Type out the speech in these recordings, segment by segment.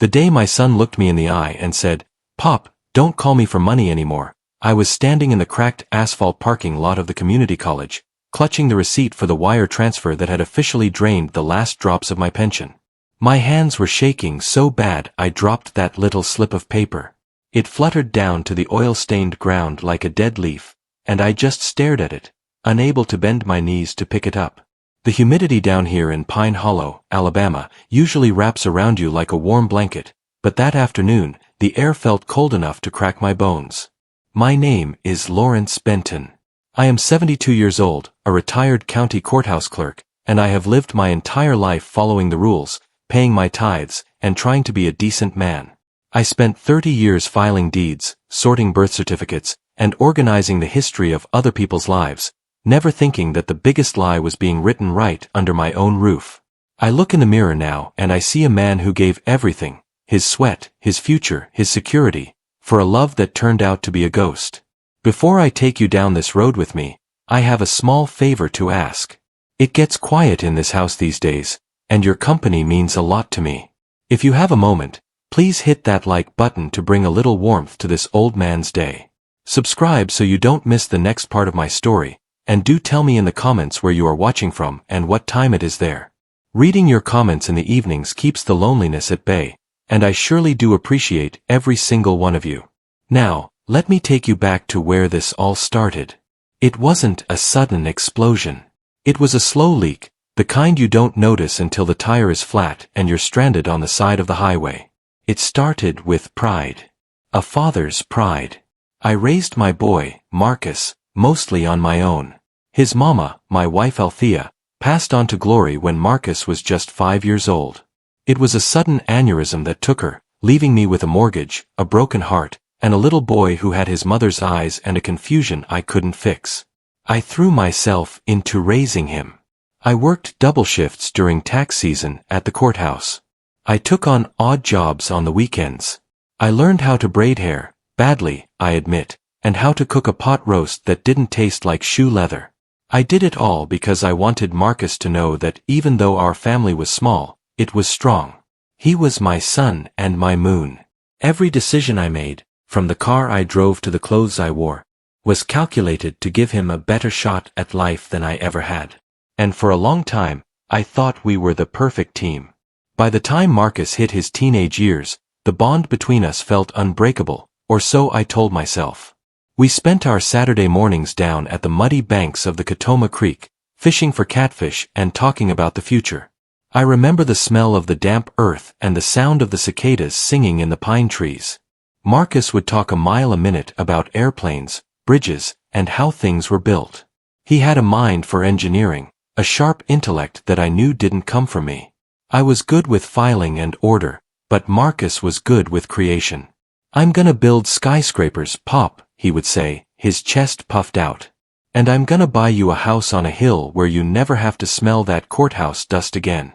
The day my son looked me in the eye and said, "Pop, don't call me for money anymore," I was standing in the cracked asphalt parking lot of the community college, clutching the receipt for the wire transfer that had officially drained the last drops of my pension. My hands were shaking so bad I dropped that little slip of paper. It fluttered down to the oil-stained ground like a dead leaf, and I just stared at it, unable to bend my knees to pick it up. The humidity down here in Pine Hollow, Alabama, usually wraps around you like a warm blanket, but that afternoon, the air felt cold enough to crack my bones. My name is Lawrence Benton. I am 72 years old, a retired county courthouse clerk, and I have lived my entire life following the rules, paying my tithes, and trying to be a decent man. I spent 30 years filing deeds, sorting birth certificates, and organizing the history of other people's lives, never thinking that the biggest lie was being written right under my own roof. I look in the mirror now and I see a man who gave everything, his sweat, his future, his security, for a love that turned out to be a ghost. Before I take you down this road with me, I have a small favor to ask. It gets quiet in this house these days, and your company means a lot to me. If you have a moment, please hit that like button to bring a little warmth to this old man's day. Subscribe so you don't miss the next part of my story, and do tell me in the comments where you are watching from and what time it is there. Reading your comments in the evenings keeps the loneliness at bay, and I surely do appreciate every single one of you. Now, let me take you back to where this all started. It wasn't a sudden explosion. It was a slow leak, the kind you don't notice until the tire is flat and you're stranded on the side of the highway. It started with pride. A father's pride. I raised my boy, Marcus, mostly on my own. His mama, my wife Althea, passed on to glory when Marcus was just 5 years old. It was a sudden aneurysm that took her, leaving me with a mortgage, a broken heart, and a little boy who had his mother's eyes and a confusion I couldn't fix. I threw myself into raising him. I worked double shifts during tax season at the courthouse. I took on odd jobs on the weekends. I learned how to braid hair, badly, I admit, and how to cook a pot roast that didn't taste like shoe leather. I did it all because I wanted Marcus to know that even though our family was small, it was strong. He was my sun and my moon. Every decision I made, from the car I drove to the clothes I wore, was calculated to give him a better shot at life than I ever had. And for a long time, I thought we were the perfect team. By the time Marcus hit his teenage years, the bond between us felt unbreakable, or so I told myself. We spent our Saturday mornings down at the muddy banks of the Katoma Creek, fishing for catfish and talking about the future. I remember the smell of the damp earth and the sound of the cicadas singing in the pine trees. Marcus would talk a mile a minute about airplanes, bridges, and how things were built. He had a mind for engineering, a sharp intellect that I knew didn't come from me. I was good with filing and order, but Marcus was good with creation. "I'm gonna build skyscrapers, Pop," he would say, his chest puffed out. "And I'm gonna buy you a house on a hill where you never have to smell that courthouse dust again."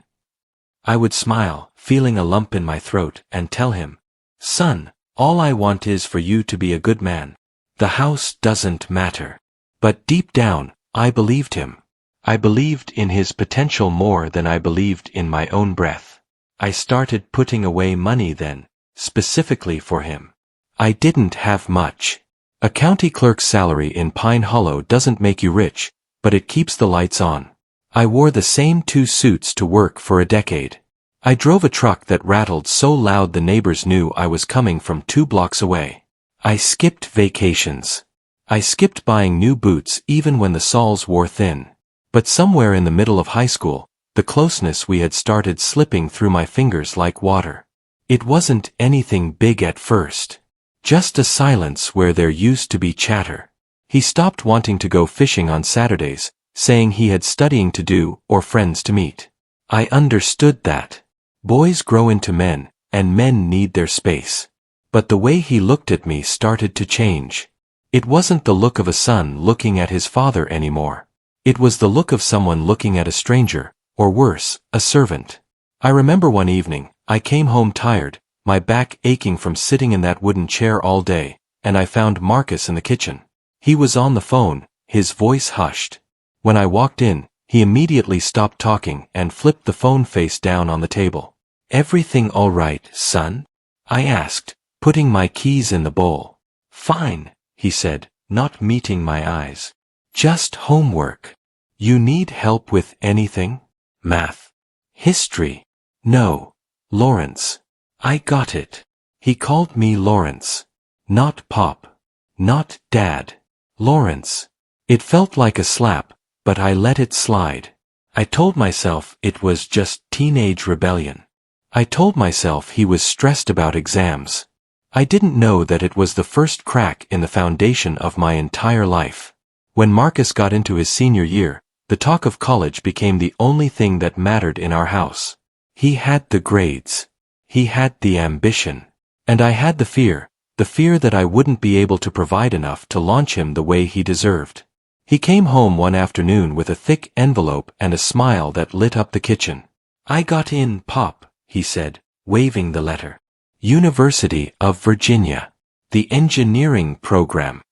I would smile, feeling a lump in my throat, and tell him, "Son, all I want is for you to be a good man. The house doesn't matter." But deep down, I believed him. I believed in his potential more than I believed in my own breath. I started putting away money then, specifically for him. I didn't have much. A county clerk's salary in Pine Hollow doesn't make you rich, but it keeps the lights on. I wore the same 2 suits to work for a decade. I drove a truck that rattled so loud the neighbors knew I was coming from 2 blocks away. I skipped vacations. I skipped buying new boots even when the soles wore thin. But somewhere in the middle of high school, the closeness we had started slipping through my fingers like water. It wasn't anything big at first. Just a silence where there used to be chatter. He stopped wanting to go fishing on Saturdays, saying he had studying to do or friends to meet. I understood that. Boys grow into men, and men need their space. But the way he looked at me started to change. It wasn't the look of a son looking at his father anymore. It was the look of someone looking at a stranger, or worse, a servant. I remember one evening, I came home tired, my back aching from sitting in that wooden chair all day, and I found Marcus in the kitchen. He was on the phone, his voice hushed. When I walked in, he immediately stopped talking and flipped the phone face down on the table. Everything all right, son? I asked, putting my keys in the bowl. Fine, he said, not meeting my eyes. Just homework. You need help with anything? Math. History. No. Lawrence. I got it. He called me Lawrence. Not Pop. Not Dad. Lawrence. It felt like a slap, but I let it slide. I told myself it was just teenage rebellion. I told myself he was stressed about exams. I didn't know that it was the first crack in the foundation of my entire life. When Marcus got into his senior year, the talk of college became the only thing that mattered in our house. He had the grades. He had the ambition. And I had the fear that I wouldn't be able to provide enough to launch him the way he deserved. He came home one afternoon with a thick envelope and a smile that lit up the kitchen. I got in, Pop, he said, waving the letter. University of Virginia. The engineering program.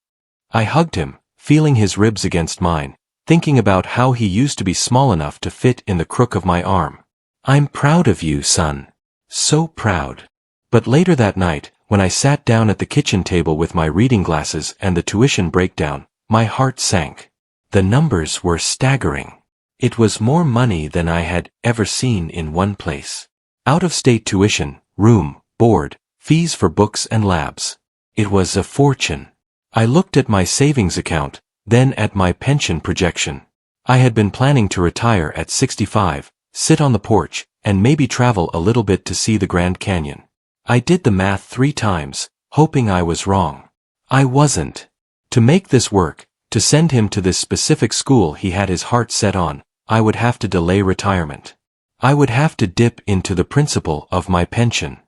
I hugged him, feeling his ribs against mine, thinking about how he used to be small enough to fit in the crook of my arm. I'm proud of you, son. So proud. But later that night, when I sat down at the kitchen table with my reading glasses and the tuition breakdown, my heart sank. The numbers were staggering. It was more money than I had ever seen in one place. Out-of-state tuition, room, board, fees for books and labs. It was a fortune. I looked at my savings account, then at my pension projection. I had been planning to retire at 65, sit on the porch, and maybe travel a little bit to see the Grand Canyon. I did the math 3 times, hoping I was wrong. I wasn't. To make this work, to send him to this specific school he had his heart set on, I would have to delay retirement. I would have to dip into the principal of my pension.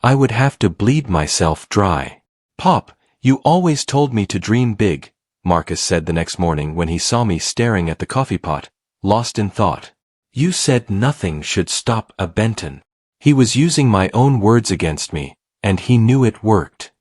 I would have to bleed myself dry. Pop, you always told me to dream big, Marcus said the next morning when he saw me staring at the coffee pot, lost in thought. You said nothing should stop a Benton. He was using my own words against me, and he knew it worked.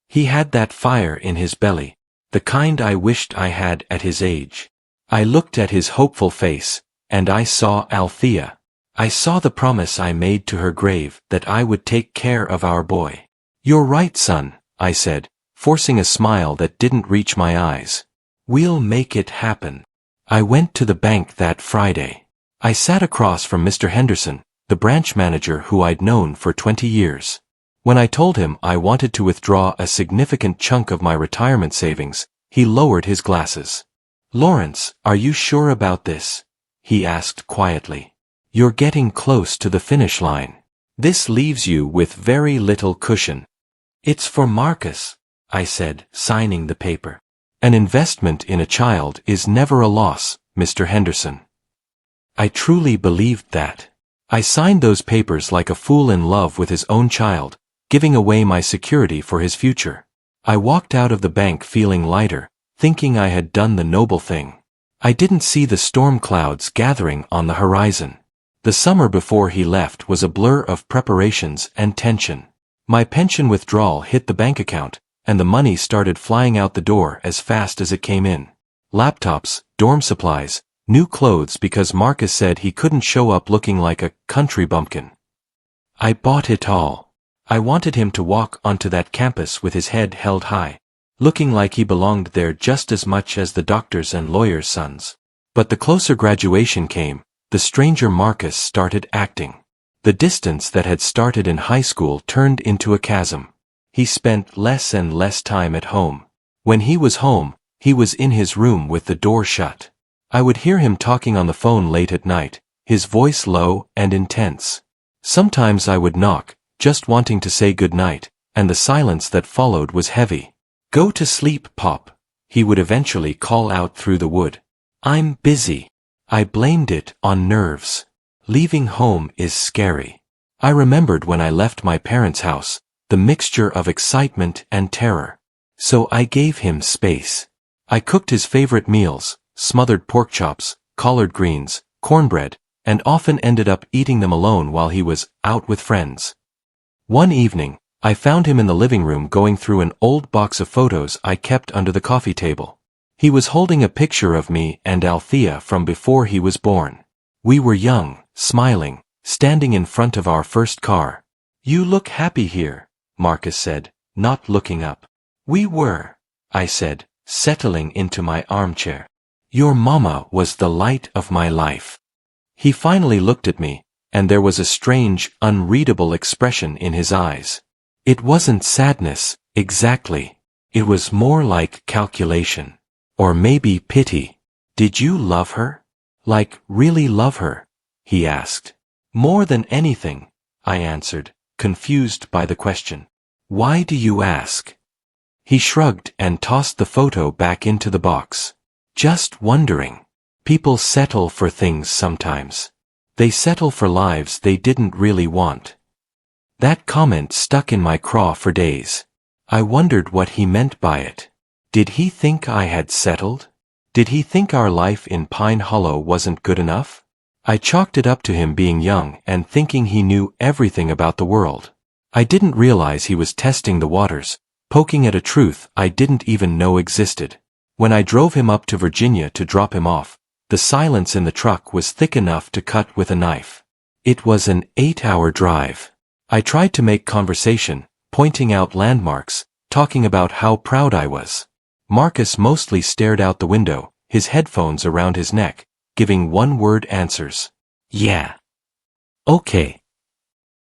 He had that fire in his belly, the kind I wished I had at his age. I looked at his hopeful face, and I saw Althea. I saw the promise I made to her grave that I would take care of our boy. You're right, son, I said, forcing a smile that didn't reach my eyes. We'll make it happen. I went to the bank that Friday. I sat across from Mr. Henderson, the branch manager who I'd known for 20 years. When I told him I wanted to withdraw a significant chunk of my retirement savings, he lowered his glasses. Lawrence, are you sure about this? He asked quietly. You're getting close to the finish line. This leaves you with very little cushion. It's for Marcus, I said, signing the paper. An investment in a child is never a loss, Mr. Henderson. I truly believed that. I signed those papers like a fool in love with his own child, giving away my security for his future. I walked out of the bank feeling lighter, thinking I had done the noble thing. I didn't see the storm clouds gathering on the horizon. The summer before he left was a blur of preparations and tension. My pension withdrawal hit the bank account, and the money started flying out the door as fast as it came in. Laptops, dorm supplies, new clothes because Marcus said he couldn't show up looking like a country bumpkin. I bought it all. I wanted him to walk onto that campus with his head held high, looking like he belonged there just as much as the doctors' and lawyers' sons. But the closer graduation came, the stranger Marcus started acting. The distance that had started in high school turned into a chasm. He spent less and less time at home. When he was home, he was in his room with the door shut. I would hear him talking on the phone late at night, his voice low and intense. Sometimes I would knock, just wanting to say good night, and the silence that followed was heavy. Go to sleep, Pop, he would eventually call out through the wood. I'm busy. I blamed it on nerves. Leaving home is scary. I remembered when I left my parents' house, the mixture of excitement and terror. So I gave him space. I cooked his favorite meals, smothered pork chops, collard greens, cornbread, and often ended up eating them alone while he was out with friends. One evening, I found him in the living room going through an old box of photos I kept under the coffee table. He was holding a picture of me and Althea from before he was born. We were young, smiling, standing in front of our first car. "You look happy here," Marcus said, not looking up. "We were," I said, settling into my armchair. "Your mama was the light of my life." He finally looked at me, and there was a strange, unreadable expression in his eyes. It wasn't sadness, exactly. It was more like calculation. Or maybe pity. "Did you love her? Like, really love her?" he asked. "More than anything," I answered, confused by the question. "Why do you ask?" He shrugged and tossed the photo back into the box. "Just wondering. People settle for things sometimes. They settle for lives they didn't really want." That comment stuck in my craw for days. I wondered what he meant by it. Did he think I had settled? Did he think our life in Pine Hollow wasn't good enough? I chalked it up to him being young and thinking he knew everything about the world. I didn't realize he was testing the waters, poking at a truth I didn't even know existed. When I drove him up to Virginia to drop him off, the silence in the truck was thick enough to cut with a knife. It was an 8-hour drive. I tried to make conversation, pointing out landmarks, talking about how proud I was. Marcus mostly stared out the window, his headphones around his neck, giving one-word answers. "Yeah. Okay.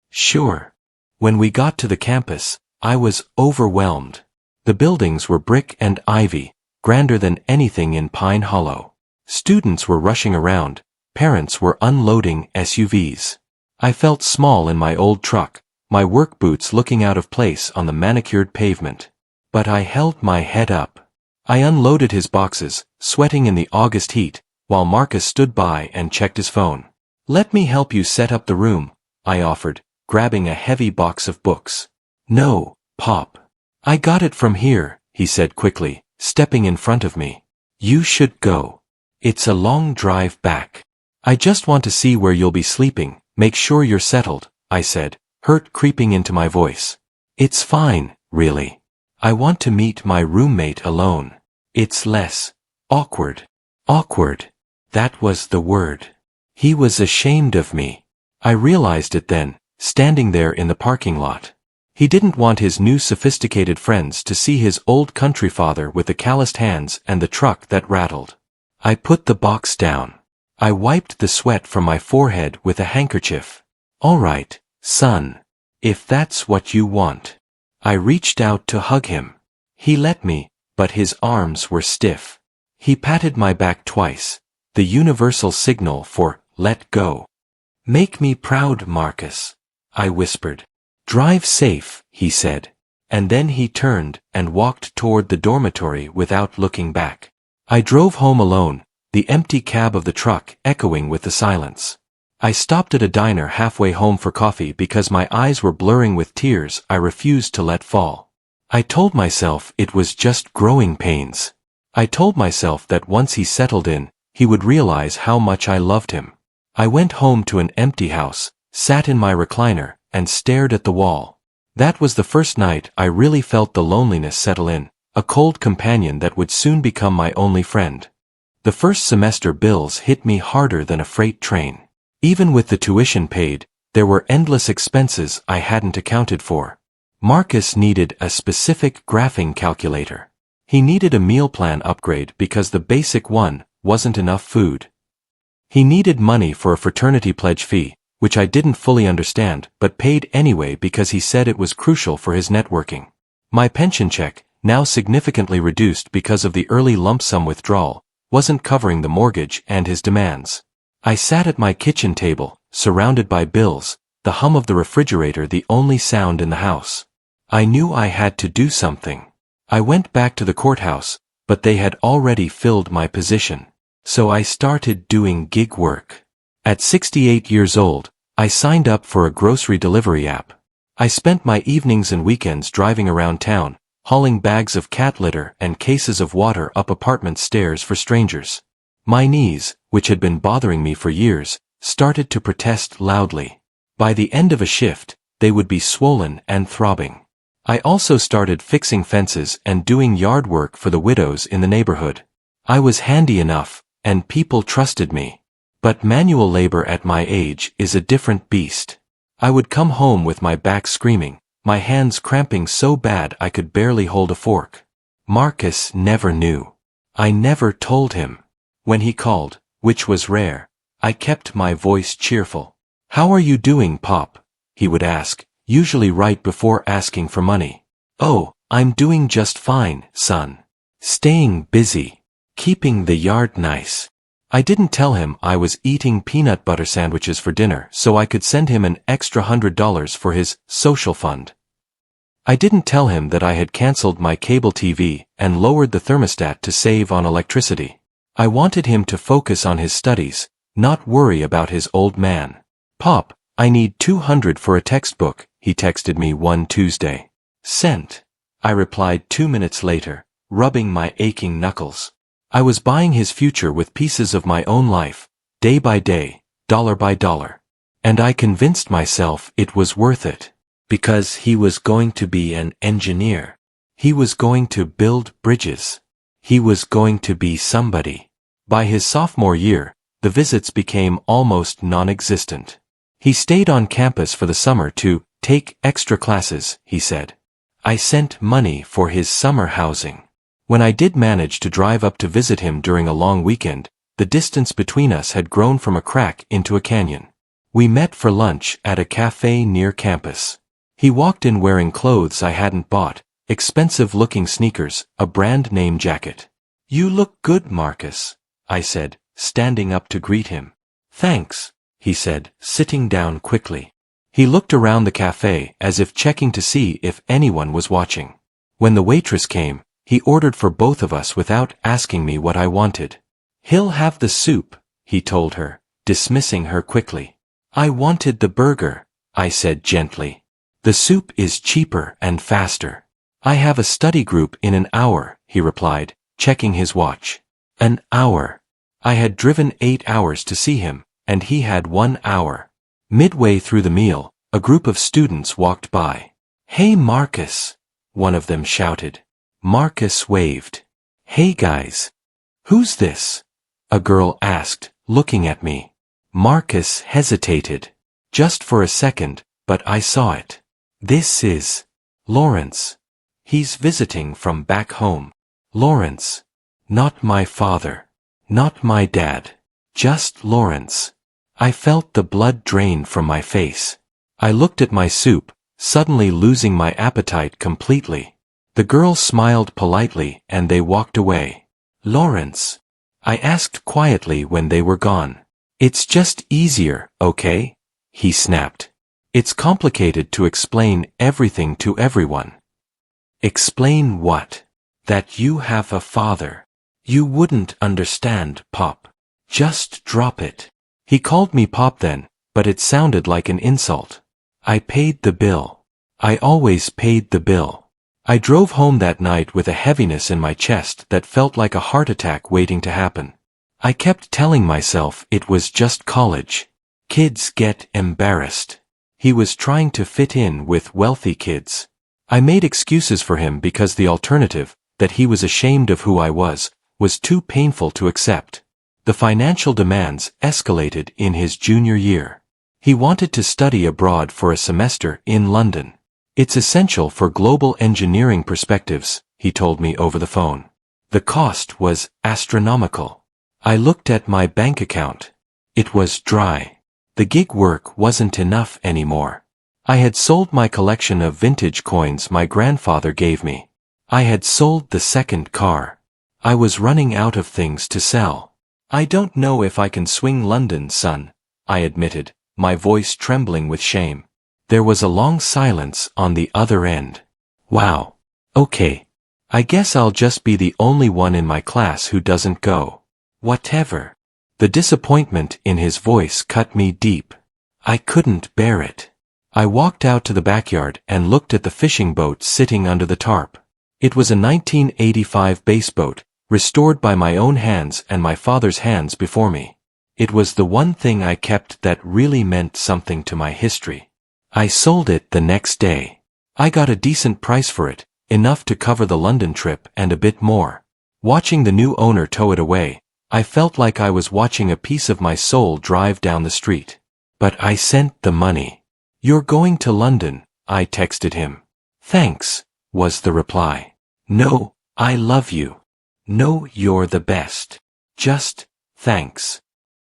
Sure." When we got to the campus, I was overwhelmed. The buildings were brick and ivy, grander than anything in Pine Hollow. Students were rushing around, parents were unloading SUVs. I felt small in my old truck, my work boots looking out of place on the manicured pavement. But I held my head up. I unloaded his boxes, sweating in the August heat, while Marcus stood by and checked his phone. "Let me help you set up the room," I offered, grabbing a heavy box of books. "No, Pop. I got it from here," he said quickly, stepping in front of me. "You should go. It's a long drive back. I just want to see where you'll be sleeping, make sure you're settled," I said, hurt creeping into my voice. "It's fine, really. I want to meet my roommate alone. It's less awkward." Awkward. That was the word. He was ashamed of me. I realized it then, standing there in the parking lot. He didn't want his new sophisticated friends to see his old country father with the calloused hands and the truck that rattled. I put the box down. I wiped the sweat from my forehead with a handkerchief. "All right, son. If that's what you want." I reached out to hug him. He let me, but his arms were stiff. He patted my back twice, the universal signal for let go. "Make me proud, Marcus," I whispered. "Drive safe," he said. And then he turned and walked toward the dormitory without looking back. I drove home alone, the empty cab of the truck echoing with the silence. I stopped at a diner halfway home for coffee because my eyes were blurring with tears I refused to let fall. I told myself it was just growing pains. I told myself that once he settled in, he would realize how much I loved him. I went home to an empty house, sat in my recliner, and stared at the wall. That was the first night I really felt the loneliness settle in, a cold companion that would soon become my only friend. The first semester bills hit me harder than a freight train. Even with the tuition paid, there were endless expenses I hadn't accounted for. Marcus needed a specific graphing calculator. He needed a meal plan upgrade because the basic one wasn't enough food. He needed money for a fraternity pledge fee, which I didn't fully understand but paid anyway because he said it was crucial for his networking. My pension check, now significantly reduced because of the early lump sum withdrawal, wasn't covering the mortgage and his demands. I sat at my kitchen table, surrounded by bills, the hum of the refrigerator the only sound in the house. I knew I had to do something. I went back to the courthouse, but they had already filled my position. So I started doing gig work. At 68 years old, I signed up for a grocery delivery app. I spent my evenings and weekends driving around town, hauling bags of cat litter and cases of water up apartment stairs for strangers. My knees, which had been bothering me for years, started to protest loudly. By the end of a shift, they would be swollen and throbbing. I also started fixing fences and doing yard work for the widows in the neighborhood. I was handy enough, and people trusted me. But manual labor at my age is a different beast. I would come home with my back screaming, my hands cramping so bad I could barely hold a fork. Marcus never knew. I never told him. When he called, which was rare, I kept my voice cheerful. "How are you doing, Pop?" he would ask, usually right before asking for money. "Oh, I'm doing just fine, son. Staying busy. Keeping the yard nice." I didn't tell him I was eating peanut butter sandwiches for dinner so I could send him an extra $100 for his social fund. I didn't tell him that I had canceled my cable TV and lowered the thermostat to save on electricity. I wanted him to focus on his studies, not worry about his old man. "Pop, I need $200 for a textbook," he texted me one Tuesday. "Sent," I replied 2 minutes later, rubbing my aching knuckles. I was buying his future with pieces of my own life, day by day, dollar by dollar. And I convinced myself it was worth it. Because he was going to be an engineer. He was going to build bridges. He was going to be somebody. By his sophomore year, the visits became almost non-existent. He stayed on campus for the summer to take extra classes, he said. I sent money for his summer housing. When I did manage to drive up to visit him during a long weekend, the distance between us had grown from a crack into a canyon. We met for lunch at a cafe near campus. He walked in wearing clothes I hadn't bought, expensive-looking sneakers, a brand-name jacket. "You look good, Marcus," I said, standing up to greet him. "Thanks," he said, sitting down quickly. He looked around the cafe as if checking to see if anyone was watching. When the waitress came, he ordered for both of us without asking me what I wanted. "He'll have the soup," he told her, dismissing her quickly. "I wanted the burger," I said gently. "The soup is cheaper and faster." "I have a study group in an hour," he replied, checking his watch. An hour. I had driven 8 hours to see him, and he had 1 hour. Midway through the meal, a group of students walked by. "Hey, Marcus," one of them shouted. Marcus waved. "Hey guys." "Who's this?" a girl asked, looking at me. Marcus hesitated. Just for a second, but I saw it. "This is Lawrence. He's visiting from back home." Lawrence. Not my father. Not my dad. Just Lawrence. I felt the blood drain from my face. I looked at my soup, suddenly losing my appetite completely. The girl smiled politely and they walked away. "Lawrence?" I asked quietly when they were gone. "It's just easier, okay?" he snapped. "It's complicated to explain everything to everyone." "Explain what?" "That you have a father. You wouldn't understand, Pop. Just drop it." He called me Pop then, but it sounded like an insult. I paid the bill. I always paid the bill. I drove home that night with a heaviness in my chest that felt like a heart attack waiting to happen. I kept telling myself it was just college. Kids get embarrassed. He was trying to fit in with wealthy kids. I made excuses for him because the alternative, that he was ashamed of who I was too painful to accept. The financial demands escalated in his junior year. He wanted to study abroad for a semester in London. "It's essential for global engineering perspectives," he told me over the phone. The cost was astronomical. I looked at my bank account. It was dry. The gig work wasn't enough anymore. I had sold my collection of vintage coins my grandfather gave me. I had sold the second car. I was running out of things to sell. "I don't know if I can swing London, son," I admitted, my voice trembling with shame. There was a long silence on the other end. "Wow. Okay. I guess I'll just be the only one in my class who doesn't go." "Whatever." The disappointment in his voice cut me deep. I couldn't bear it. I walked out to the backyard and looked at the fishing boat sitting under the tarp. It was a 1985 base boat, restored by my own hands and my father's hands before me. It was the one thing I kept that really meant something to my history. I sold it the next day. I got a decent price for it, enough to cover the London trip and a bit more. Watching the new owner tow it away, I felt like I was watching a piece of my soul drive down the street. But I sent the money. You're going to London, I texted him. Thanks, was the reply. No, I love you. No, you're the best. Just, thanks.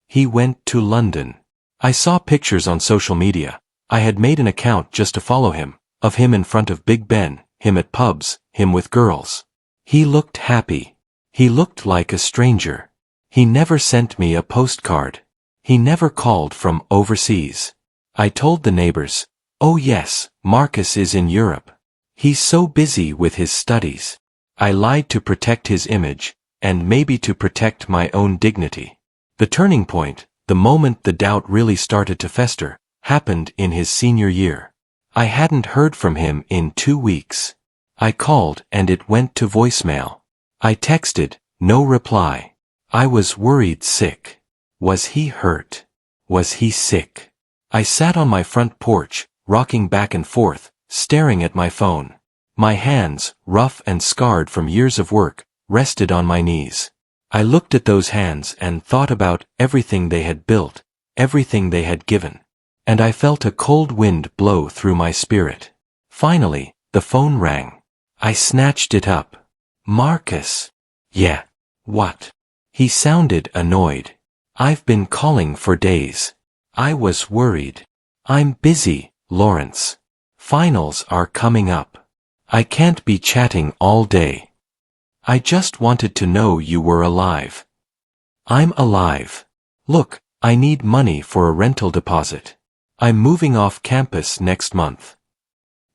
He went to London. I saw pictures on social media. I had made an account just to follow him, of him in front of Big Ben, him at pubs, him with girls. He looked happy. He looked like a stranger. He never sent me a postcard. He never called from overseas. I told the neighbors, oh yes, Marcus is in Europe. He's so busy with his studies. I lied to protect his image, and maybe to protect my own dignity. The turning point, the moment the doubt really started to fester, happened in his senior year. I hadn't heard from him in 2 weeks. I called and it went to voicemail. I texted, no reply. I was worried sick. Was he hurt? Was he sick? I sat on my front porch, rocking back and forth, staring at my phone. My hands, rough and scarred from years of work, rested on my knees. I looked at those hands and thought about everything they had built, everything they had given. And I felt a cold wind blow through my spirit. Finally, the phone rang. I snatched it up. Marcus. Yeah. What? He sounded annoyed. I've been calling for days. I was worried. I'm busy, Lawrence. Finals are coming up. I can't be chatting all day. I just wanted to know you were alive. I'm alive. Look, I need money for a rental deposit. I'm moving off campus next month.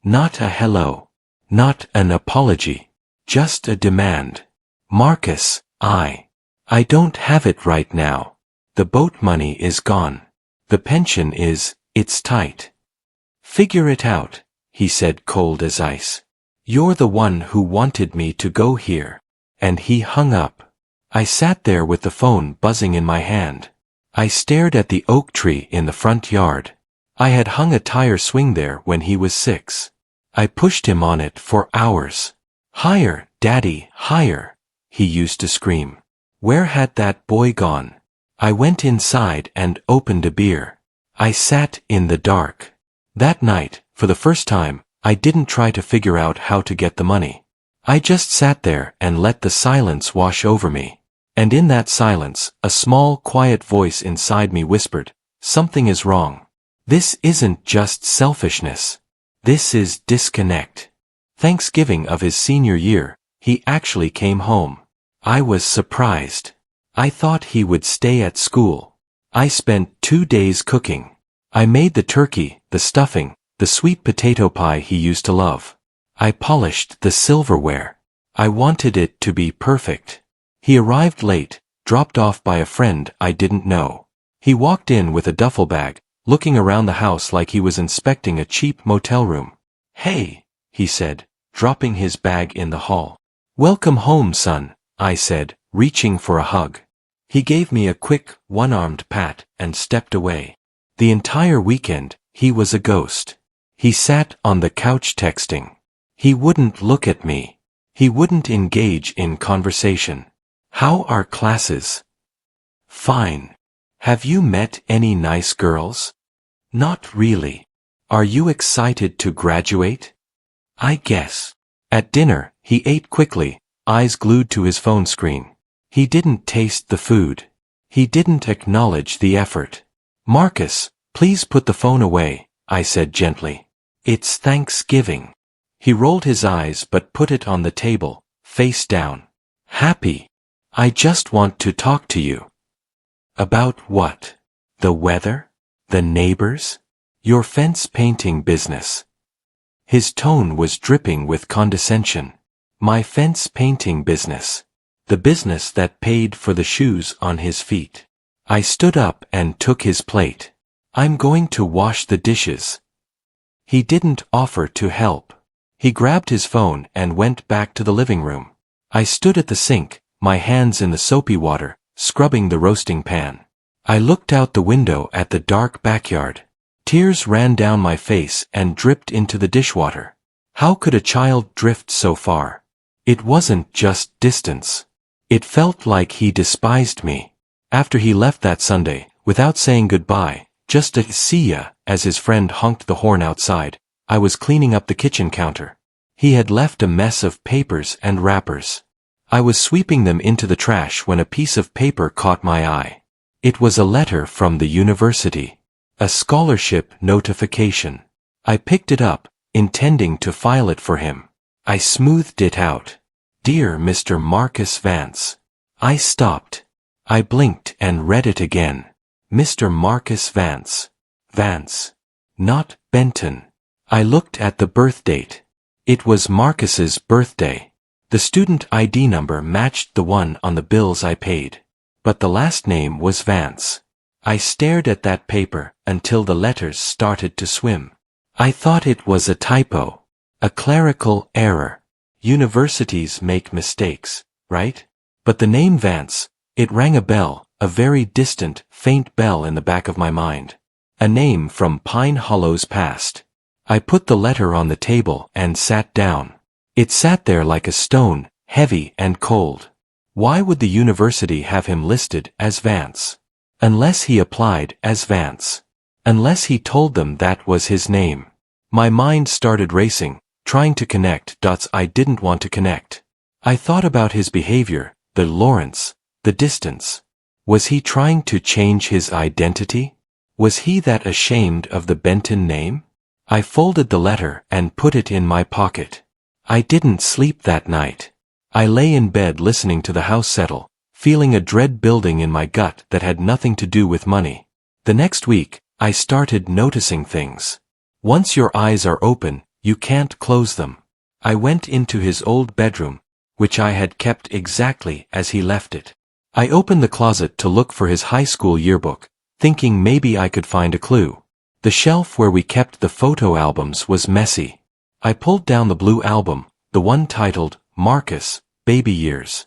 Not a hello. Not an apology. Just a demand. Marcus, I don't have it right now. The boat money is gone. The pension it's tight. Figure it out, he said cold as ice. You're the one who wanted me to go here. And he hung up. I sat there with the phone buzzing in my hand. I stared at the oak tree in the front yard. I had hung a tire swing there when he was 6. I pushed him on it for hours. Higher, Daddy, higher, he used to scream. Where had that boy gone? I went inside and opened a beer. I sat in the dark. That night, for the first time, I didn't try to figure out how to get the money. I just sat there and let the silence wash over me. And in that silence, a small, quiet voice inside me whispered, something is wrong. This isn't just selfishness. This is disconnect. Thanksgiving of his senior year, he actually came home. I was surprised. I thought he would stay at school. I spent 2 days cooking. I made the turkey, the stuffing, the sweet potato pie he used to love. I polished the silverware. I wanted it to be perfect. He arrived late, dropped off by a friend I didn't know. He walked in with a duffel bag, looking around the house like he was inspecting a cheap motel room. Hey, he said, dropping his bag in the hall. Welcome home, son, I said, reaching for a hug. He gave me a quick, one-armed pat and stepped away. The entire weekend, he was a ghost. He sat on the couch texting. He wouldn't look at me. He wouldn't engage in conversation. How are classes? Fine. Have you met any nice girls? Not really. Are you excited to graduate? I guess. At dinner, he ate quickly, eyes glued to his phone screen. He didn't taste the food. He didn't acknowledge the effort. Marcus, please put the phone away, I said gently. It's Thanksgiving. He rolled his eyes but put it on the table, face down. Happy. I just want to talk to you. About what? The weather? The neighbors? Your fence painting business. His tone was dripping with condescension. My fence painting business. The business that paid for the shoes on his feet. I stood up and took his plate. I'm going to wash the dishes. He didn't offer to help. He grabbed his phone and went back to the living room. I stood at the sink, my hands in the soapy water, scrubbing the roasting pan. I looked out the window at the dark backyard. Tears ran down my face and dripped into the dishwater. How could a child drift so far? It wasn't just distance. It felt like he despised me. After he left that Sunday, without saying goodbye, just a "see ya," as his friend honked the horn outside, I was cleaning up the kitchen counter. He had left a mess of papers and wrappers. I was sweeping them into the trash when a piece of paper caught my eye. It was a letter from the university. A scholarship notification. I picked it up, intending to file it for him. I smoothed it out. "Dear Mr. Marcus Vance." I stopped. I blinked and read it again. Mr. Marcus Vance. Vance. Not Benton. I looked at the birth date. It was Marcus's birthday. The student ID number matched the one on the bills I paid. But the last name was Vance. I stared at that paper until the letters started to swim. I thought it was a typo. A clerical error. Universities make mistakes, right? But the name Vance, it rang a bell, a very distant, faint bell in the back of my mind. A name from Pine Hollow's past. I put the letter on the table and sat down. It sat there like a stone, heavy and cold. Why would the university have him listed as Vance? Unless he applied as Vance. Unless he told them that was his name. My mind started racing, trying to connect dots I didn't want to connect. I thought about his behavior, the Lawrence, the distance. Was he trying to change his identity? Was he that ashamed of the Benton name? I folded the letter and put it in my pocket. I didn't sleep that night. I lay in bed listening to the house settle, feeling a dread building in my gut that had nothing to do with money. The next week, I started noticing things. Once your eyes are open, you can't close them. I went into his old bedroom, which I had kept exactly as he left it. I opened the closet to look for his high school yearbook, thinking maybe I could find a clue. The shelf where we kept the photo albums was messy. I pulled down the blue album, the one titled, Marcus, Baby Years.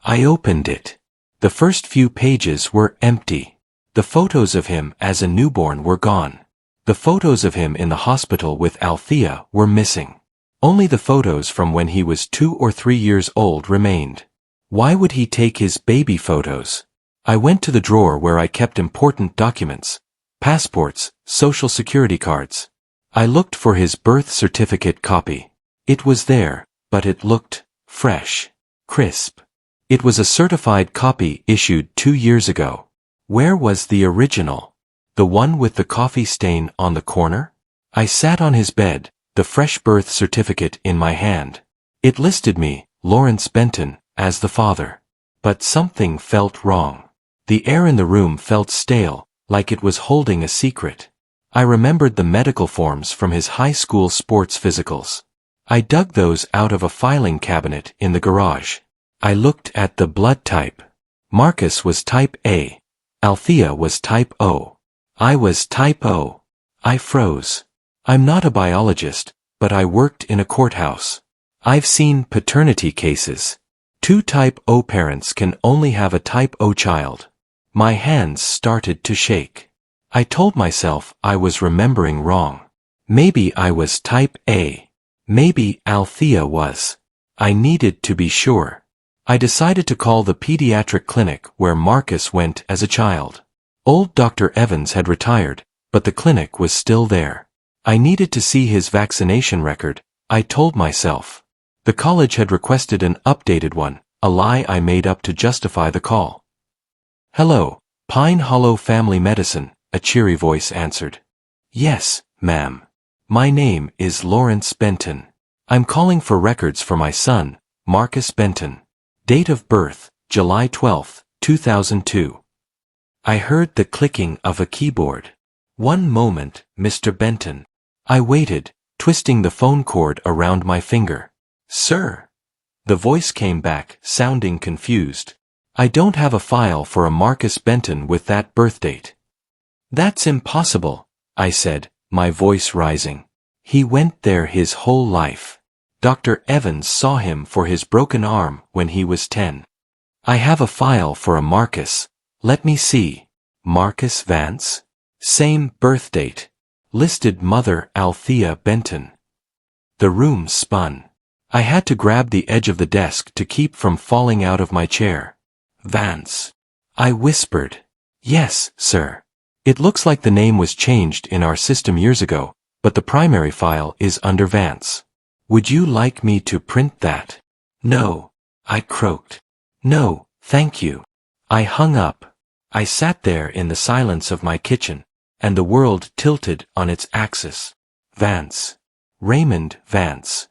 I opened it. The first few pages were empty. The photos of him as a newborn were gone. The photos of him in the hospital with Althea were missing. Only the photos from when he was 2 or 3 years old remained. Why would he take his baby photos? I went to the drawer where I kept important documents. Passports, social security cards. I looked for his birth certificate copy. It was there, but it looked fresh, crisp. It was a certified copy issued 2 years ago. Where was the original? The one with the coffee stain on the corner? I sat on his bed, the fresh birth certificate in my hand. It listed me, Lawrence Benton, as the father. But something felt wrong. The air in the room felt stale, like it was holding a secret. I remembered the medical forms from his high school sports physicals. I dug those out of a filing cabinet in the garage. I looked at the blood type. Marcus was type A. Althea was type O. I was type O. I froze. I'm not a biologist, but I worked in a courthouse. I've seen paternity cases. 2 type O parents can only have a type O child. My hands started to shake. I told myself I was remembering wrong. Maybe I was type A. Maybe Althea was. I needed to be sure. I decided to call the pediatric clinic where Marcus went as a child. Old Dr. Evans had retired, but the clinic was still there. I needed to see his vaccination record, I told myself. The college had requested an updated one, a lie I made up to justify the call. "Hello, Pine Hollow Family Medicine," a cheery voice answered. "Yes, ma'am. My name is Lawrence Benton. I'm calling for records for my son, Marcus Benton. Date of birth, July 12, 2002. I heard the clicking of a keyboard. "One moment, Mr. Benton." I waited, twisting the phone cord around my finger. "Sir?" The voice came back, sounding confused. "I don't have a file for a Marcus Benton with that birth date." "That's impossible," I said, my voice rising. "He went there his whole life. Dr. Evans saw him for his broken arm when he was 10. I have a file for a Marcus. Let me see. Marcus Vance? Same birth date. Listed mother Althea Benton." The room spun. I had to grab the edge of the desk to keep from falling out of my chair. Vance. I whispered. Yes, sir. It looks like the name was changed in our system years ago, but the primary file is under Vance. Would you like me to print that? No. I croaked. No, thank you. I hung up. I sat there in the silence of my kitchen, and the world tilted on its axis. Vance. Raymond Vance.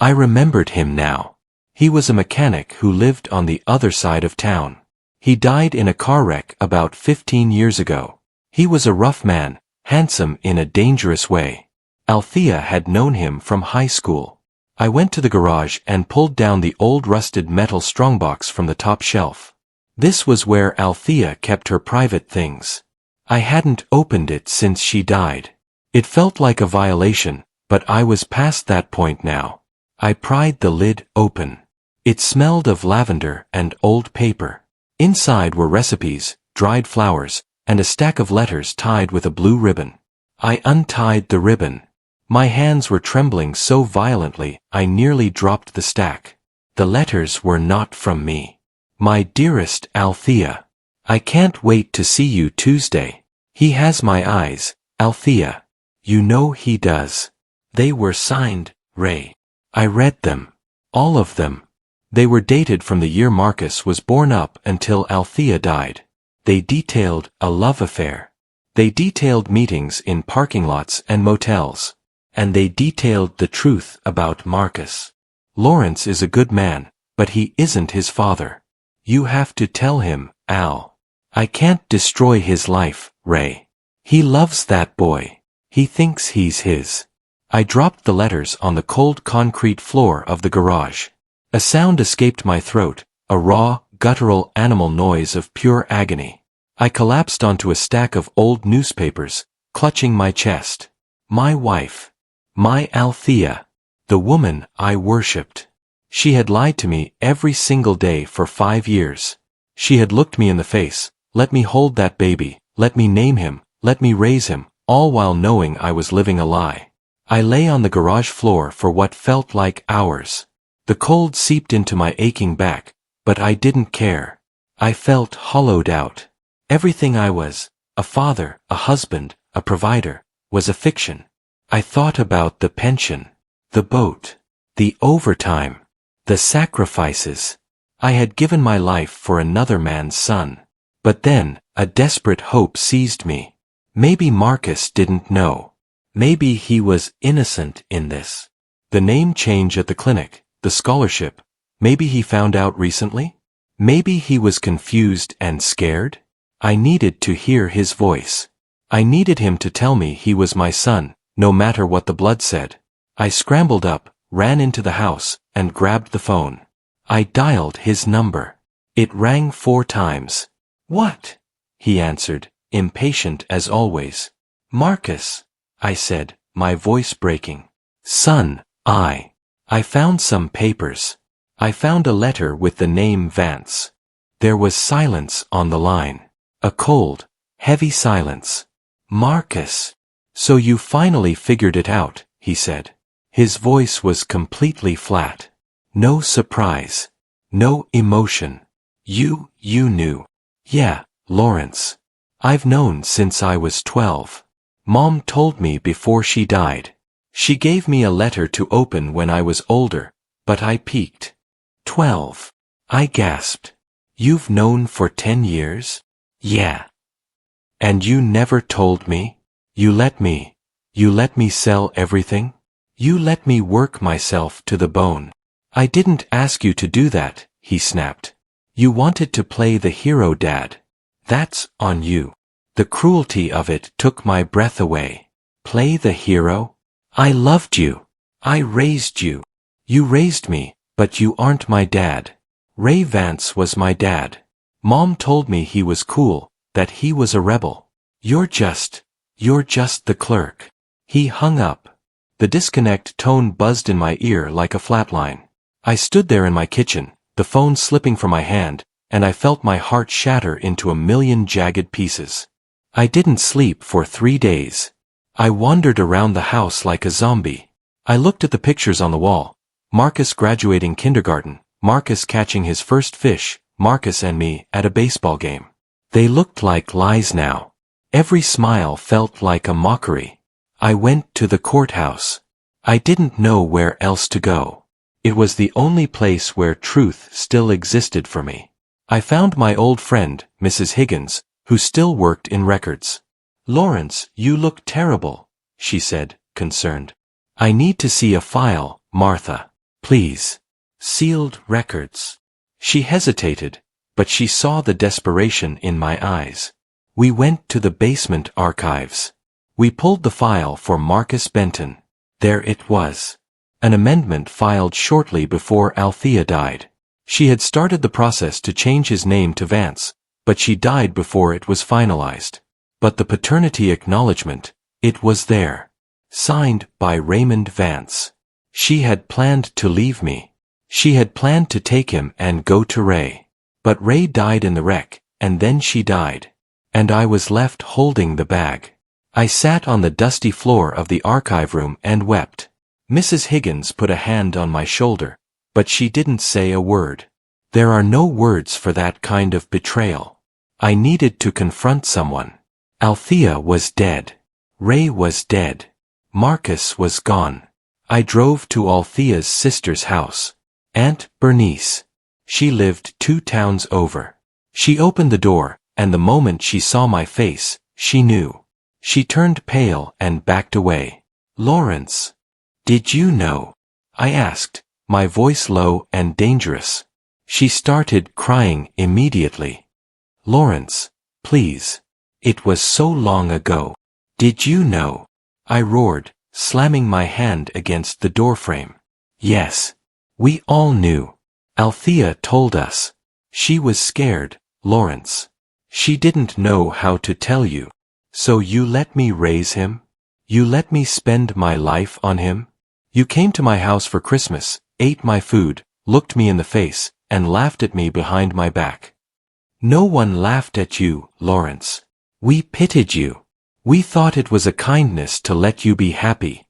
I remembered him now. He was a mechanic who lived on the other side of town. He died in a car wreck about 15 years ago. He was a rough man, handsome in a dangerous way. Althea had known him from high school. I went to the garage and pulled down the old rusted metal strongbox from the top shelf. This was where Althea kept her private things. I hadn't opened it since she died. It felt like a violation, but I was past that point now. I pried the lid open. It smelled of lavender and old paper. Inside were recipes, dried flowers, and a stack of letters tied with a blue ribbon. I untied the ribbon. My hands were trembling so violently I nearly dropped the stack. The letters were not from me. My dearest Althea. I can't wait to see you Tuesday. He has my eyes, Althea. You know he does. They were signed, Ray. I read them. All of them. They were dated from the year Marcus was born up until Althea died. They detailed a love affair. They detailed meetings in parking lots and motels. And they detailed the truth about Marcus. Lawrence is a good man, but he isn't his father. You have to tell him, Al. I can't destroy his life, Ray. He loves that boy. He thinks he's his. I dropped the letters on the cold concrete floor of the garage. A sound escaped my throat, a raw, guttural animal noise of pure agony. I collapsed onto a stack of old newspapers, clutching my chest. My wife. My Althea. The woman I worshipped. She had lied to me every single day for 5 years. She had looked me in the face, let me hold that baby, let me name him, let me raise him, all while knowing I was living a lie. I lay on the garage floor for what felt like hours. The cold seeped into my aching back, but I didn't care. I felt hollowed out. Everything I was, a father, a husband, a provider, was a fiction. I thought about the pension, the boat, the overtime, the sacrifices. I had given my life for another man's son. But then, a desperate hope seized me. Maybe Marcus didn't know. Maybe he was innocent in this. The name change at the clinic, the scholarship, maybe he found out recently? Maybe he was confused and scared? I needed to hear his voice. I needed him to tell me he was my son, no matter what the blood said. I scrambled up, ran into the house, and grabbed the phone. I dialed his number. It rang 4 times. What? He answered, impatient as always. Marcus, I said, my voice breaking. Son, I found some papers. I found a letter with the name Vance. There was silence on the line. A cold, heavy silence. Marcus. So you finally figured it out, he said. His voice was completely flat. No surprise. No emotion. You knew. Yeah, Lawrence. I've known since I was 12. Mom told me before she died. She gave me a letter to open when I was older, but I peeked. 12. I gasped. You've known for 10 years? Yeah. And you never told me? You let me sell everything? You let me work myself to the bone. I didn't ask you to do that, he snapped. You wanted to play the hero, Dad. That's on you. The cruelty of it took my breath away. Play the hero? I loved you. I raised you. You raised me, but you aren't my dad. Ray Vance was my dad. Mom told me he was cool, that he was a rebel. You're just the clerk. He hung up. The disconnect tone buzzed in my ear like a flatline. I stood there in my kitchen, the phone slipping from my hand, and I felt my heart shatter into a million jagged pieces. I didn't sleep for 3 days. I wandered around the house like a zombie. I looked at the pictures on the wall, Marcus graduating kindergarten, Marcus catching his first fish, Marcus and me at a baseball game. They looked like lies now. Every smile felt like a mockery. I went to the courthouse. I didn't know where else to go. It was the only place where truth still existed for me. I found my old friend, Mrs. Higgins, who still worked in records. "Lawrence, you look terrible," she said, concerned. "I need to see a file, Martha. Please." "Sealed records." She hesitated, but she saw the desperation in my eyes. We went to the basement archives. We pulled the file for Marcus Benton. There it was. An amendment filed shortly before Althea died. She had started the process to change his name to Vance, but she died before it was finalized. But the paternity acknowledgement, it was there. Signed by Raymond Vance. She had planned to leave me. She had planned to take him and go to Ray. But Ray died in the wreck, and then she died. And I was left holding the bag. I sat on the dusty floor of the archive room and wept. Mrs. Higgins put a hand on my shoulder, but she didn't say a word. There are no words for that kind of betrayal. I needed to confront someone. Althea was dead. Ray was dead. Marcus was gone. I drove to Althea's sister's house. Aunt Bernice. She lived 2 towns over. She opened the door, and the moment she saw my face, she knew. She turned pale and backed away. "Lawrence, did you know?" I asked, my voice low and dangerous. She started crying immediately. "Lawrence, please. It was so long ago. Did you know?" I roared, slamming my hand against the doorframe. "Yes. We all knew. Althea told us. She was scared, Lawrence. She didn't know how to tell you. So you let me raise him? You let me spend my life on him? You came to my house for Christmas, ate my food, looked me in the face, and laughed at me behind my back. No one laughed at you, Lawrence. We pitied you. We thought it was a kindness to let you be happy."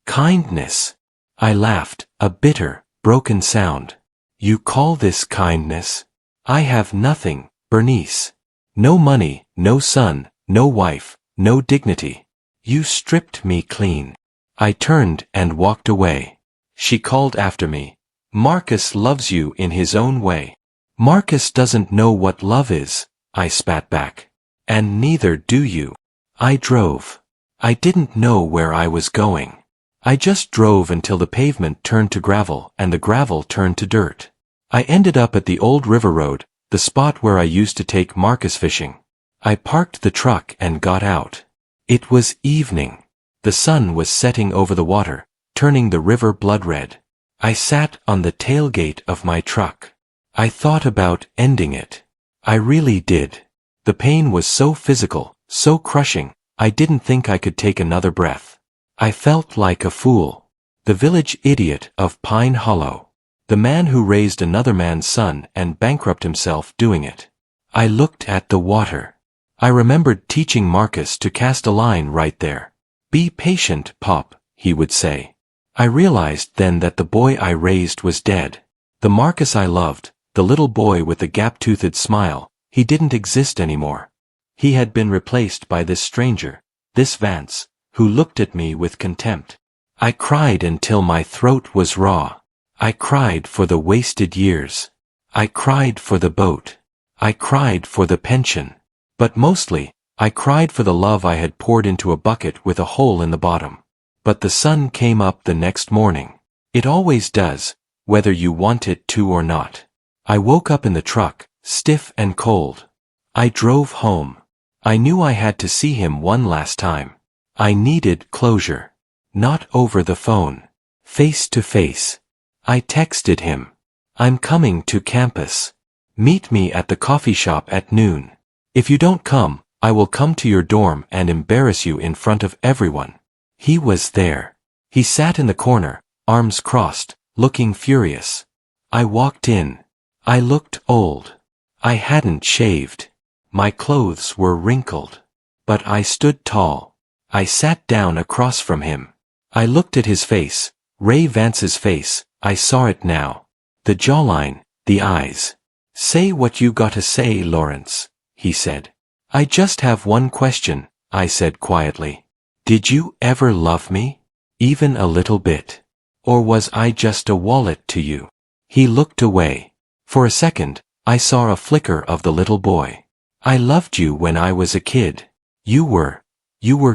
"Kindness?" I laughed, a bitter, broken sound. "You call this kindness? I have nothing, Bernice. No money, no son, no wife, no dignity. You stripped me clean." I turned and walked away. She called after me, "Marcus loves you in his own way." "Marcus doesn't know what love is," I spat back. "And neither do you." I drove. I didn't know where I was going. I just drove until the pavement turned to gravel and the gravel turned to dirt. I ended up at the old river road, the spot where I used to take Marcus fishing. I parked the truck and got out. It was evening. The sun was setting over the water, turning the river blood red. I sat on the tailgate of my truck. I thought about ending it. I really did. The pain was so physical, so crushing, I didn't think I could take another breath. I felt like a fool. The village idiot of Pine Hollow. The man who raised another man's son and bankrupted himself doing it. I looked at the water. I remembered teaching Marcus to cast a line right there. "Be patient, Pop," he would say. I realized then that the boy I raised was dead. The Marcus I loved, the little boy with the gap-toothed smile, he didn't exist anymore. He had been replaced by this stranger, this Vance, who looked at me with contempt. I cried until my throat was raw. I cried for the wasted years. I cried for the boat. I cried for the pension. But mostly, I cried for the love I had poured into a bucket with a hole in the bottom. But the sun came up the next morning. It always does, whether you want it to or not. I woke up in the truck, stiff and cold. I drove home. I knew I had to see him one last time. I needed closure. Not over the phone. Face to face. I texted him. "I'm coming to campus. Meet me at the coffee shop at noon. If you don't come, I will come to your dorm and embarrass you in front of everyone." He was there. He sat in the corner, arms crossed, looking furious. I walked in. I looked old. I hadn't shaved. My clothes were wrinkled. But I stood tall. I sat down across from him. I looked at his face, Ray Vance's face. I saw it now. The jawline, the eyes. Say what you gotta say, Lawrence, he said. I just have one question, I said quietly. Did you ever love me? Even a little bit? Or was I just a wallet to you? He looked away. For a second, I saw a flicker of the little boy. I loved you when I was a kid. You were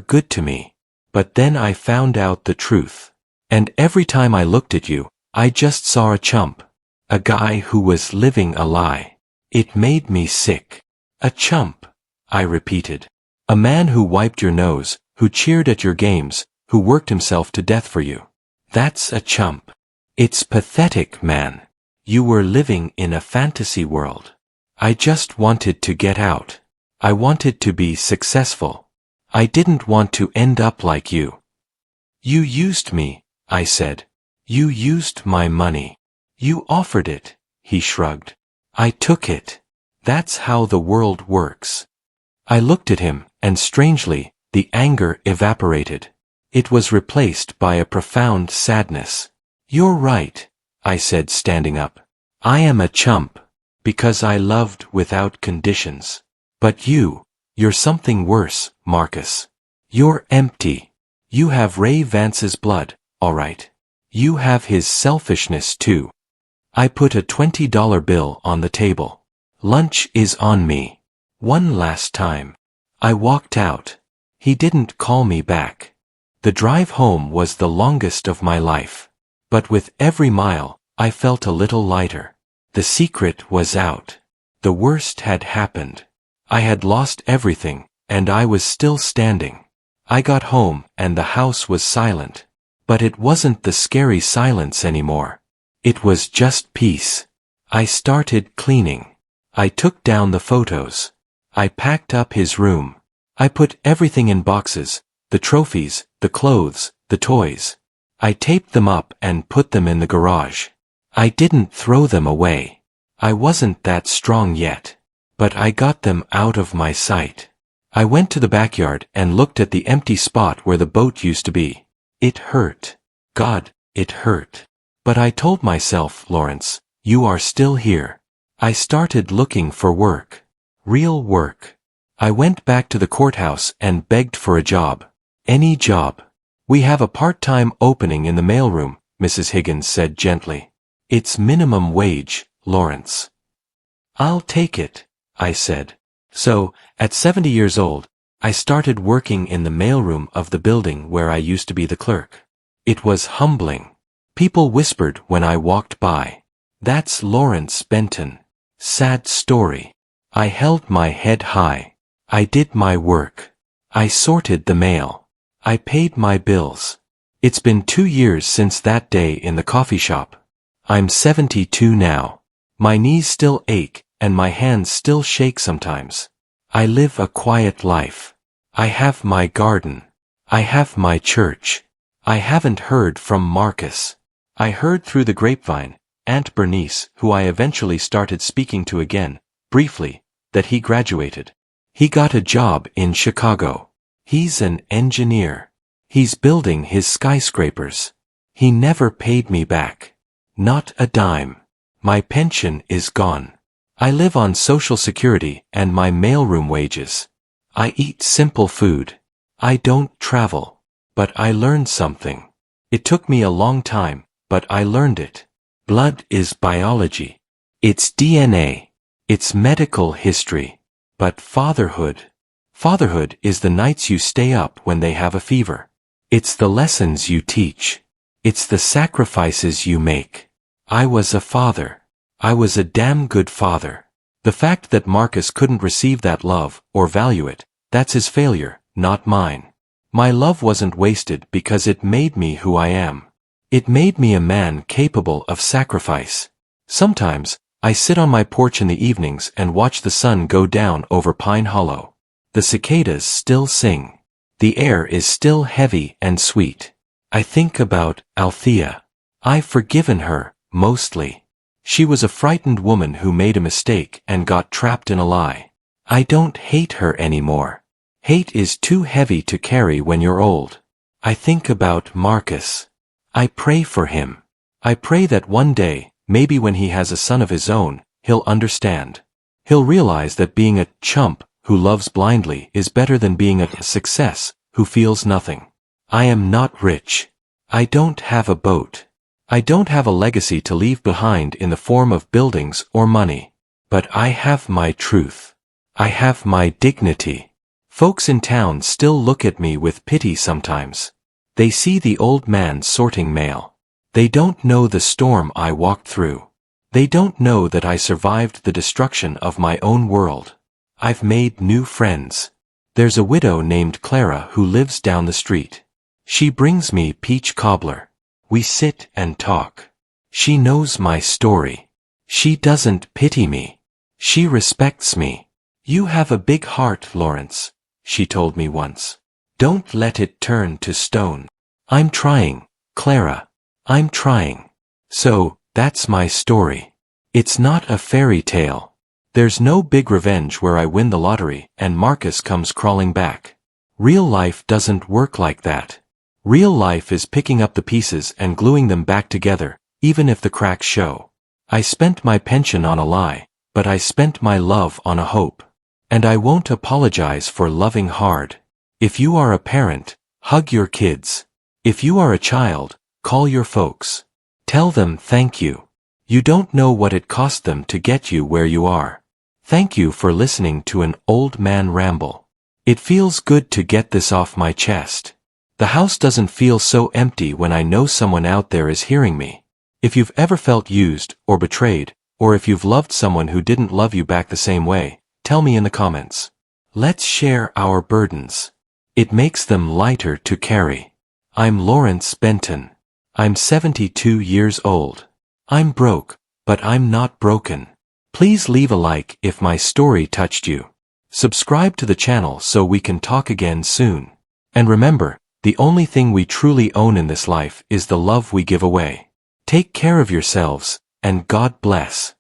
good to me. But then I found out the truth. And every time I looked at you, I just saw a chump. A guy who was living a lie. It made me sick. A chump, I repeated. A man who wiped your nose, who cheered at your games, who worked himself to death for you. That's a chump. It's pathetic, man. You were living in a fantasy world. I just wanted to get out. I wanted to be successful. I didn't want to end up like you. You used me, I said. You used my money. You offered it, he shrugged. I took it. That's how the world works. I looked at him, and strangely, the anger evaporated. It was replaced by a profound sadness. You're right, I said, standing up. I am a chump, because I loved without conditions. But you're something worse, Marcus. You're empty. You have Ray Vance's blood, all right. You have his selfishness too. I put a $20 bill on the table. Lunch is on me. One last time. I walked out. He didn't call me back. The drive home was the longest of my life. But with every mile, I felt a little lighter. The secret was out. The worst had happened. I had lost everything, and I was still standing. I got home, and the house was silent. But it wasn't the scary silence anymore. It was just peace. I started cleaning. I took down the photos. I packed up his room. I put everything in boxes, the trophies, the clothes, the toys. I taped them up and put them in the garage. I didn't throw them away. I wasn't that strong yet. But I got them out of my sight. I went to the backyard and looked at the empty spot where the boat used to be. It hurt. God, it hurt. But I told myself, Lawrence, you are still here. I started looking for work. Real work. I went back to the courthouse and begged for a job. Any job. We have a part-time opening in the mailroom, Mrs. Higgins said gently. It's minimum wage, Lawrence. I'll take it, I said. So, at 70 years old, I started working in the mailroom of the building where I used to be the clerk. It was humbling. People whispered when I walked by. That's Lawrence Benton. Sad story. I held my head high. I did my work. I sorted the mail. I paid my bills. It's been 2 years since that day in the coffee shop. I'm 72 now. My knees still ache, and my hands still shake sometimes. I live a quiet life. I have my garden. I have my church. I haven't heard from Marcus. I heard through the grapevine, Aunt Bernice, who I eventually started speaking to again, briefly, that he graduated. He got a job in Chicago. He's an engineer. He's building his skyscrapers. He never paid me back. Not a dime. My pension is gone. I live on Social Security and my mailroom wages. I eat simple food. I don't travel. But I learned something. It took me a long time, but I learned it. Blood is biology. It's DNA. It's medical history. But fatherhood is the nights you stay up when they have a fever. It's the lessons you teach. It's the sacrifices you make. I was a father. I was a damn good father. The fact that Marcus couldn't receive that love, or value it, that's his failure, not mine. My love wasn't wasted because it made me who I am. It made me a man capable of sacrifice. Sometimes, I sit on my porch in the evenings and watch the sun go down over Pine Hollow. The cicadas still sing. The air is still heavy and sweet. I think about Althea. I've forgiven her, mostly. She was a frightened woman who made a mistake and got trapped in a lie. I don't hate her anymore. Hate is too heavy to carry when you're old. I think about Marcus. I pray for him. I pray that one day, maybe when he has a son of his own, he'll understand. He'll realize that being a chump who loves blindly is better than being a success who feels nothing. I am not rich. I don't have a boat. I don't have a legacy to leave behind in the form of buildings or money. But I have my truth. I have my dignity. Folks in town still look at me with pity sometimes. They see the old man sorting mail. They don't know the storm I walked through. They don't know that I survived the destruction of my own world. I've made new friends. There's a widow named Clara who lives down the street. She brings me peach cobbler. We sit and talk. She knows my story. She doesn't pity me. She respects me. You have a big heart, Lawrence, she told me once. Don't let it turn to stone. I'm trying, Clara. I'm trying. So, that's my story. It's not a fairy tale. There's no big revenge where I win the lottery and Marcus comes crawling back. Real life doesn't work like that. Real life is picking up the pieces and gluing them back together, even if the cracks show. I spent my pension on a lie, but I spent my love on a hope. And I won't apologize for loving hard. If you are a parent, hug your kids. If you are a child, call your folks. Tell them thank you. You don't know what it cost them to get you where you are. Thank you for listening to an old man ramble. It feels good to get this off my chest. The house doesn't feel so empty when I know someone out there is hearing me. If you've ever felt used or betrayed, or if you've loved someone who didn't love you back the same way, tell me in the comments. Let's share our burdens. It makes them lighter to carry. I'm Lawrence Benton. I'm 72 years old. I'm broke, but I'm not broken. Please leave a like if my story touched you. Subscribe to the channel so we can talk again soon. And remember, the only thing we truly own in this life is the love we give away. Take care of yourselves, and God bless.